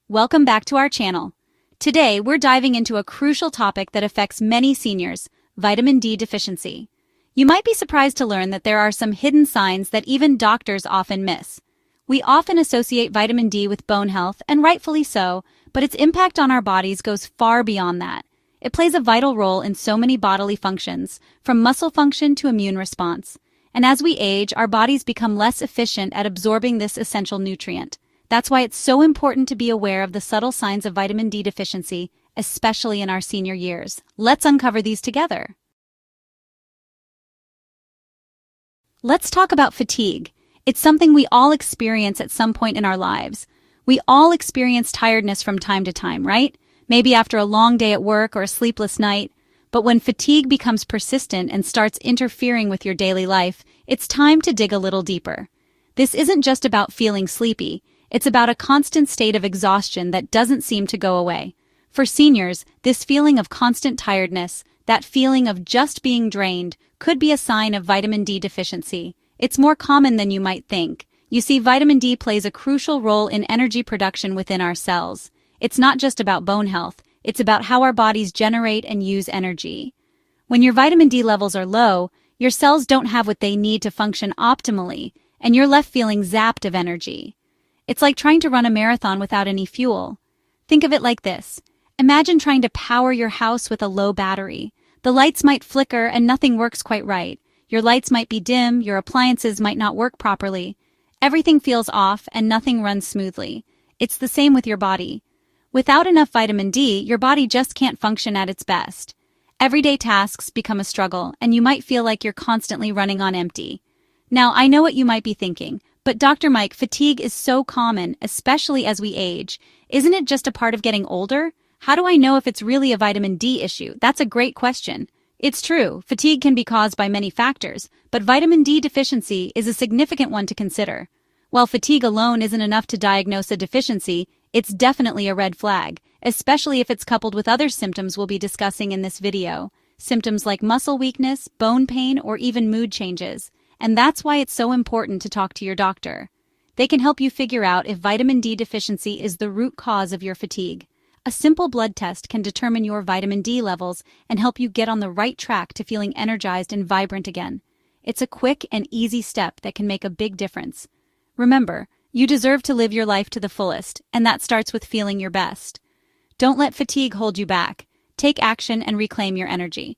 welcome back to our channel. Today, we're diving into a crucial topic that affects many seniors, vitamin D deficiency. You might be surprised to learn that there are some hidden signs that even doctors often miss. We often associate vitamin D with bone health, and rightfully so, but its impact on our bodies goes far beyond that. It plays a vital role in so many bodily functions, from muscle function to immune response. And as we age, our bodies become less efficient at absorbing this essential nutrient. That's why it's so important to be aware of the subtle signs of vitamin D deficiency, especially in our senior years. Let's uncover these together. Let's talk about fatigue. It's something we all experience at some point in our lives. We all experience tiredness from time to time, right? Maybe after a long day at work or a sleepless night. But when fatigue becomes persistent and starts interfering with your daily life, it's time to dig a little deeper. This isn't just about feeling sleepy. It's about a constant state of exhaustion that doesn't seem to go away. For seniors, this feeling of constant tiredness, that feeling of just being drained, could be a sign of vitamin D deficiency. It's more common than you might think. You see, vitamin D plays a crucial role in energy production within our cells. It's not just about bone health, it's about how our bodies generate and use energy. When your vitamin D levels are low, your cells don't have what they need to function optimally, and you're left feeling zapped of energy. It's like trying to run a marathon without any fuel. Think of it like this. Imagine trying to power your house with a low battery. The lights might flicker and nothing works quite right. Your lights might be dim, your appliances might not work properly. Everything feels off and nothing runs smoothly. It's the same with your body. Without enough vitamin D, your body just can't function at its best. Everyday tasks become a struggle, and you might feel like you're constantly running on empty. Now, I know what you might be thinking, but Dr. Mike, fatigue is so common, especially as we age. Isn't it just a part of getting older? How do I know if it's really a vitamin D issue? That's a great question. It's true, fatigue can be caused by many factors, but vitamin D deficiency is a significant one to consider. While fatigue alone isn't enough to diagnose a deficiency, it's definitely a red flag, especially if it's coupled with other symptoms we'll be discussing in this video. Symptoms like muscle weakness, bone pain, or even mood changes. And that's why it's so important to talk to your doctor. They can help you figure out if vitamin D deficiency is the root cause of your fatigue. A simple blood test can determine your vitamin D levels and help you get on the right track to feeling energized and vibrant again. It's a quick and easy step that can make a big difference. Remember, you deserve to live your life to the fullest, and that starts with feeling your best. Don't let fatigue hold you back. Take action and reclaim your energy.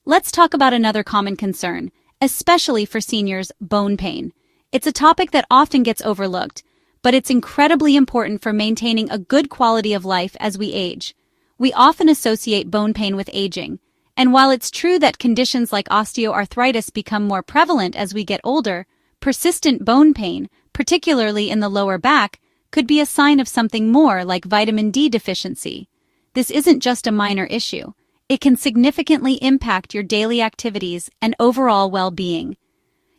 Let's talk about another common concern, especially for seniors, bone pain. It's a topic that often gets overlooked, but it's incredibly important for maintaining a good quality of life as we age. We often associate bone pain with aging, and while it's true that conditions like osteoarthritis become more prevalent as we get older, persistent bone pain, particularly in the lower back, could be a sign of something more like vitamin D deficiency. This isn't just a minor issue. It can significantly impact your daily activities and overall well-being.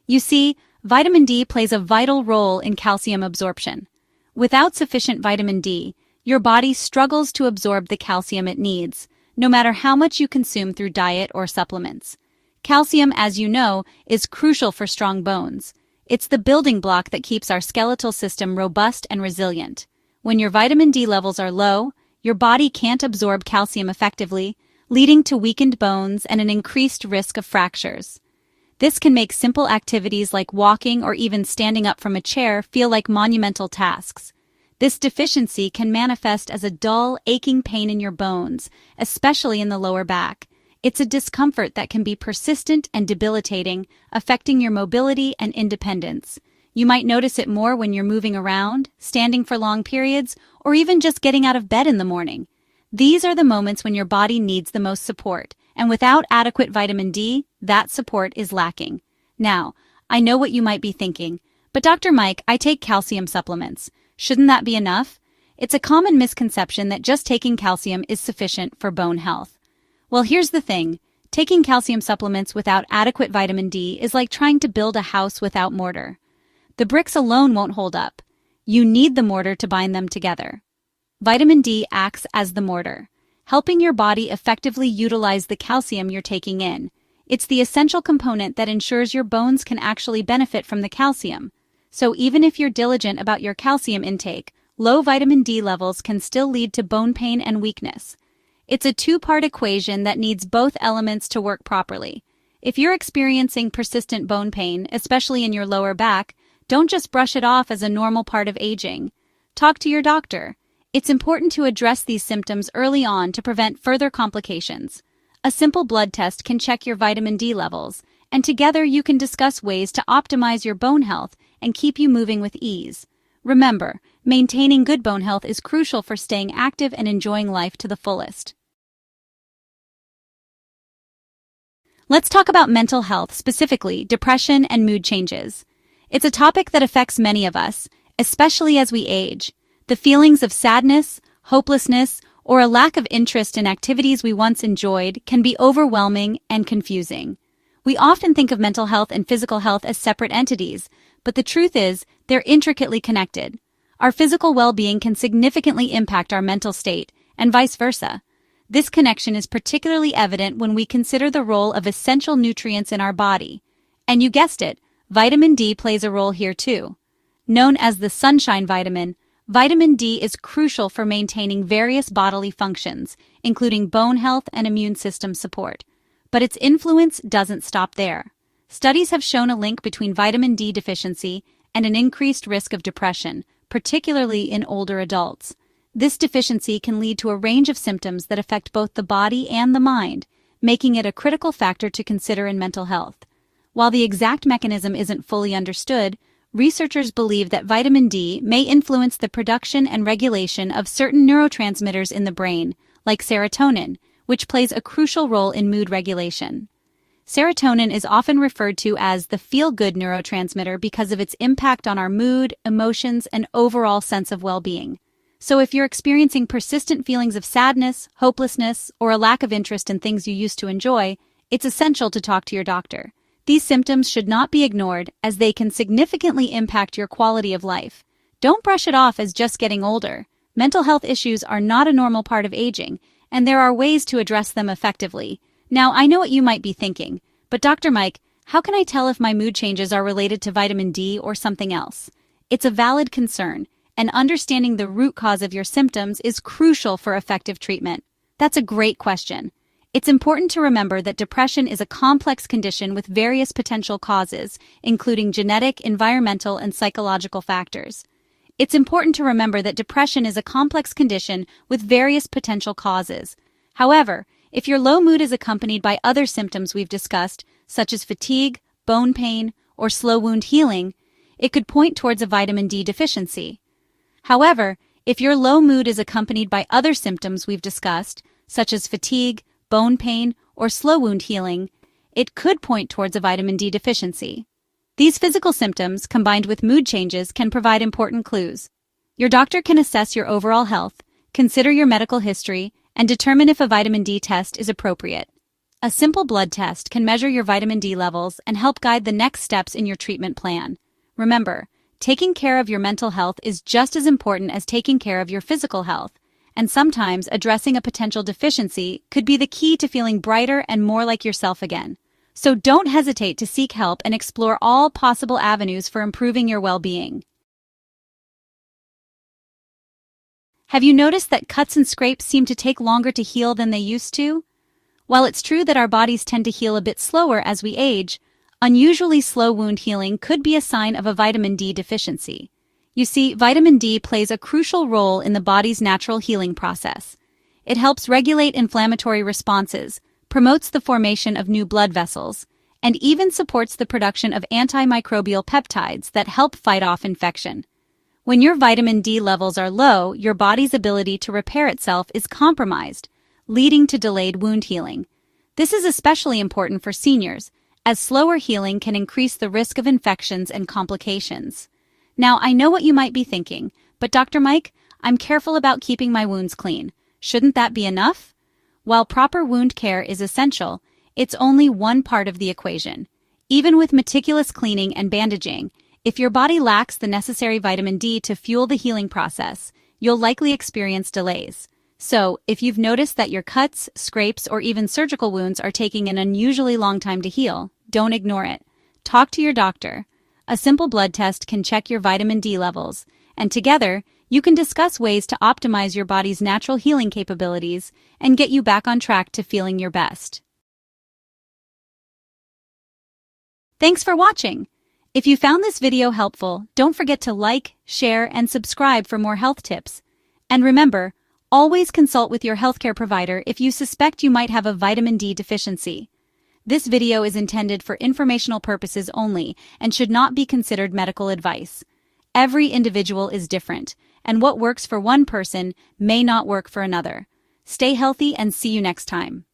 You see, vitamin D plays a vital role in calcium absorption. Without sufficient vitamin D, your body struggles to absorb the calcium it needs, no matter how much you consume through diet or supplements. Calcium, as you know, is crucial for strong bones. It's the building block that keeps our skeletal system robust and resilient. When your vitamin D levels are low, your body can't absorb calcium effectively, leading to weakened bones and an increased risk of fractures. This can make simple activities like walking or even standing up from a chair feel like monumental tasks. This deficiency can manifest as a dull, aching pain in your bones, especially in the lower back. It's a discomfort that can be persistent and debilitating, affecting your mobility and independence. You might notice it more when you're moving around, standing for long periods, or even just getting out of bed in the morning. These are the moments when your body needs the most support, and without adequate vitamin D, that support is lacking. Now, I know what you might be thinking, but Dr. Mike, I take calcium supplements. Shouldn't that be enough? It's a common misconception that just taking calcium is sufficient for bone health. Well, here's the thing. Taking calcium supplements without adequate vitamin D is like trying to build a house without mortar. The bricks alone won't hold up. You need the mortar to bind them together. Vitamin D acts as the mortar, helping your body effectively utilize the calcium you're taking in. It's the essential component that ensures your bones can actually benefit from the calcium. So even if you're diligent about your calcium intake, low vitamin D levels can still lead to bone pain and weakness. It's a two-part equation that needs both elements to work properly. If you're experiencing persistent bone pain, especially in your lower back, don't just brush it off as a normal part of aging. Talk to your doctor. It's important to address these symptoms early on to prevent further complications. A simple blood test can check your vitamin D levels, and together you can discuss ways to optimize your bone health and keep you moving with ease. Remember, maintaining good bone health is crucial for staying active and enjoying life to the fullest. Let's talk about mental health, specifically depression and mood changes. It's a topic that affects many of us, especially as we age. The feelings of sadness, hopelessness, or a lack of interest in activities we once enjoyed can be overwhelming and confusing. We often think of mental health and physical health as separate entities, but the truth is, they're intricately connected. Our physical well-being can significantly impact our mental state, and vice versa. This connection is particularly evident when we consider the role of essential nutrients in our body. And you guessed it, vitamin D plays a role here too. Known as the sunshine vitamin, vitamin D is crucial for maintaining various bodily functions, including bone health and immune system support. But its influence doesn't stop there. Studies have shown a link between vitamin D deficiency and an increased risk of depression, particularly in older adults. This deficiency can lead to a range of symptoms that affect both the body and the mind, making it a critical factor to consider in mental health. While the exact mechanism isn't fully understood, researchers believe that vitamin D may influence the production and regulation of certain neurotransmitters in the brain, like serotonin, which plays a crucial role in mood regulation. Serotonin is often referred to as the feel-good neurotransmitter because of its impact on our mood, emotions, and overall sense of well-being. So if you're experiencing persistent feelings of sadness, hopelessness, or a lack of interest in things you used to enjoy, it's essential to talk to your doctor. These symptoms should not be ignored, as they can significantly impact your quality of life. Don't brush it off as just getting older. Mental health issues are not a normal part of aging, and there are ways to address them effectively. Now, I know what you might be thinking, but Dr. Mike, how can I tell if my mood changes are related to vitamin D or something else? It's a valid concern, and understanding the root cause of your symptoms is crucial for effective treatment. That's a great question. It's important to remember that depression is a complex condition with various potential causes, including genetic, environmental, and psychological factors. It's important to remember that depression is a complex condition with various potential causes. However, if your low mood is accompanied by other symptoms we've discussed, such as fatigue, bone pain, or slow wound healing, it could point towards a vitamin D deficiency. However, if your low mood is accompanied by other symptoms we've discussed, such as fatigue, bone pain, or slow wound healing, it could point towards a vitamin D deficiency. These physical symptoms, combined with mood changes, can provide important clues. Your doctor can assess your overall health, consider your medical history, and determine if a vitamin D test is appropriate. A simple blood test can measure your vitamin D levels and help guide the next steps in your treatment plan. Remember, taking care of your mental health is just as important as taking care of your physical health, and sometimes addressing a potential deficiency could be the key to feeling brighter and more like yourself again. So don't hesitate to seek help and explore all possible avenues for improving your well-being. Have you noticed that cuts and scrapes seem to take longer to heal than they used to? While it's true that our bodies tend to heal a bit slower as we age, unusually slow wound healing could be a sign of a vitamin D deficiency. You see, vitamin D plays a crucial role in the body's natural healing process. It helps regulate inflammatory responses, promotes the formation of new blood vessels, and even supports the production of antimicrobial peptides that help fight off infection. When your vitamin D levels are low, your body's ability to repair itself is compromised, leading to delayed wound healing. This is especially important for seniors, as slower healing can increase the risk of infections and complications. Now, I know what you might be thinking, but Dr. Mike, I'm careful about keeping my wounds clean. Shouldn't that be enough? While proper wound care is essential, it's only one part of the equation. Even with meticulous cleaning and bandaging, if your body lacks the necessary vitamin D to fuel the healing process, you'll likely experience delays. So, if you've noticed that your cuts, scrapes, or even surgical wounds are taking an unusually long time to heal, don't ignore it. Talk to your doctor. A simple blood test can check your vitamin D levels, and together, you can discuss ways to optimize your body's natural healing capabilities and get you back on track to feeling your best. Thanks for watching. If you found this video helpful, don't forget to like, share, and subscribe for more health tips. And remember, always consult with your healthcare provider if you suspect you might have a vitamin D deficiency. This video is intended for informational purposes only and should not be considered medical advice. Every individual is different, and what works for one person may not work for another. Stay healthy and see you next time.